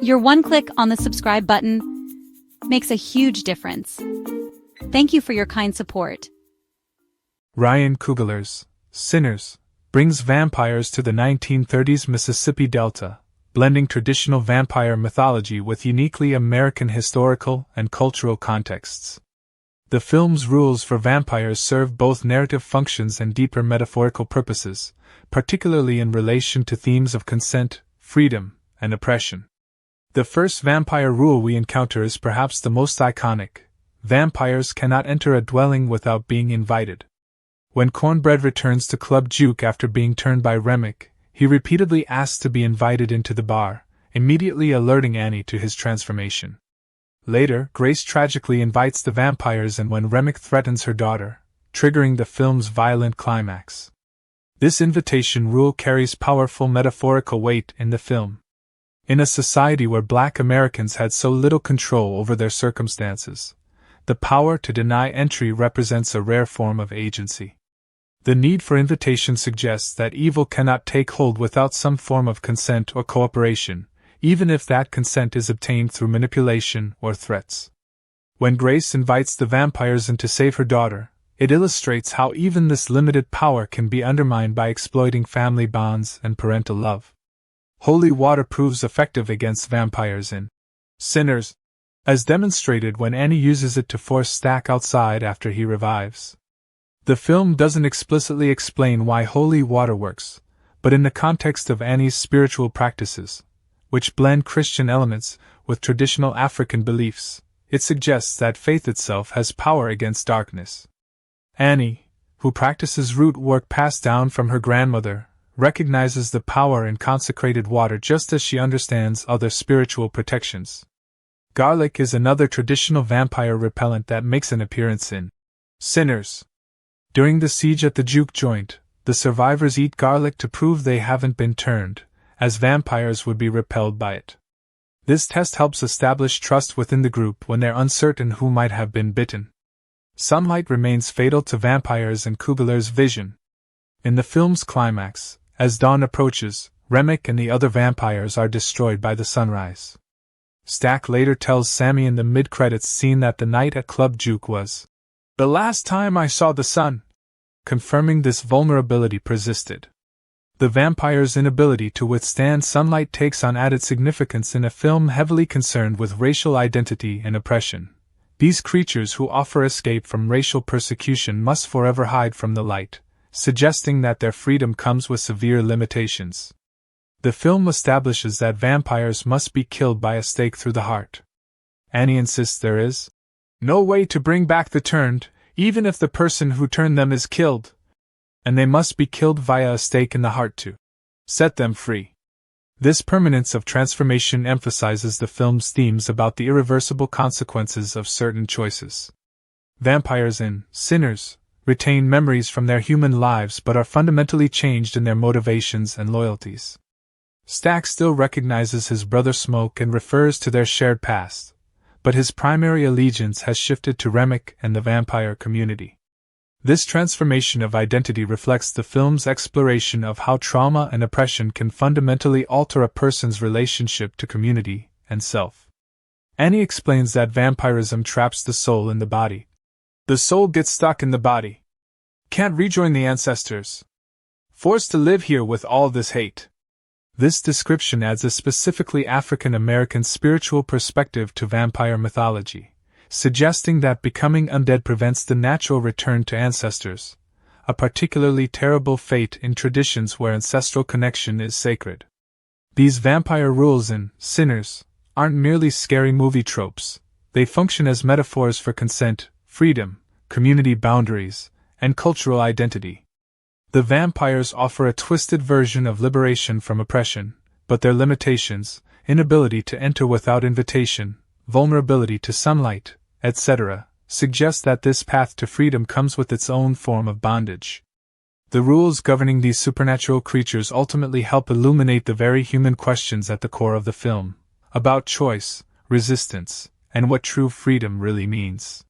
Your one click on the subscribe button makes a huge difference. Thank you for your kind support. Ryan Coogler's Sinners brings vampires to the 1930s Mississippi Delta, blending traditional vampire mythology with uniquely American historical and cultural contexts. The film's rules for vampires serve both narrative functions and deeper metaphorical purposes, particularly in relation to themes of consent, freedom, and oppression. The first vampire rule we encounter is perhaps the most iconic: vampires cannot enter a dwelling without being invited. When Cornbread returns to Club Juke after being turned by Remick, he repeatedly asks to be invited into the bar, immediately alerting Annie to his transformation. Later, Grace tragically invites the vampires and when Remick threatens her daughter, triggering the film's violent climax. This invitation rule carries powerful metaphorical weight in the film. In a society where Black Americans had so little control over their circumstances, the power to deny entry represents a rare form of agency. The need for invitation suggests that evil cannot take hold without some form of consent or cooperation, even if that consent is obtained through manipulation or threats. When Grace invites the vampires in to save her daughter, it illustrates how even this limited power can be undermined by exploiting family bonds and parental love. Holy water proves effective against vampires in Sinners, as demonstrated when Annie uses it to force Stack outside after he revives. The film doesn't explicitly explain why holy water works, but in the context of Annie's spiritual practices, which blend Christian elements with traditional African beliefs, it suggests that faith itself has power against darkness. Annie, who practices root work passed down from her grandmother, recognizes the power in consecrated water just as she understands other spiritual protections. Garlic is another traditional vampire repellent that makes an appearance in Sinners. During the siege at the juke joint, the survivors eat garlic to prove they haven't been turned, as vampires would be repelled by it. This test helps establish trust within the group when they're uncertain who might have been bitten. Sunlight remains fatal to vampires in Coogler's vision. In the film's climax, as dawn approaches, Remick and the other vampires are destroyed by the sunrise. Stack later tells Sammy in the mid-credits scene that the night at Club Juke was the last time I saw the sun, confirming this vulnerability persisted. The vampire's inability to withstand sunlight takes on added significance in a film heavily concerned with racial identity and oppression. These creatures who offer escape from racial persecution must forever hide from the light, suggesting that their freedom comes with severe limitations. The film establishes that vampires must be killed by a stake through the heart. Annie insists there is no way to bring back the turned, even if the person who turned them is killed, and they must be killed via a stake in the heart to set them free. This permanence of transformation emphasizes the film's themes about the irreversible consequences of certain choices. Vampires in Sinners retain memories from their human lives but are fundamentally changed in their motivations and loyalties. Stack still recognizes his brother Smoke and refers to their shared past, but his primary allegiance has shifted to Remick and the vampire community. This transformation of identity reflects the film's exploration of how trauma and oppression can fundamentally alter a person's relationship to community and self. Annie explains that vampirism traps the soul in the body. The soul gets stuck in the body. Can't rejoin the ancestors. Forced to live here with all this hate. This description adds a specifically African American spiritual perspective to vampire mythology, suggesting that becoming undead prevents the natural return to ancestors, a particularly terrible fate in traditions where ancestral connection is sacred. These vampire rules in Sinners aren't merely scary movie tropes, they function as metaphors for consent, freedom, community boundaries, and cultural identity. The vampires offer a twisted version of liberation from oppression, but their limitations, inability to enter without invitation, vulnerability to sunlight, etc., suggest that this path to freedom comes with its own form of bondage. The rules governing these supernatural creatures ultimately help illuminate the very human questions at the core of the film, about choice, resistance, and what true freedom really means.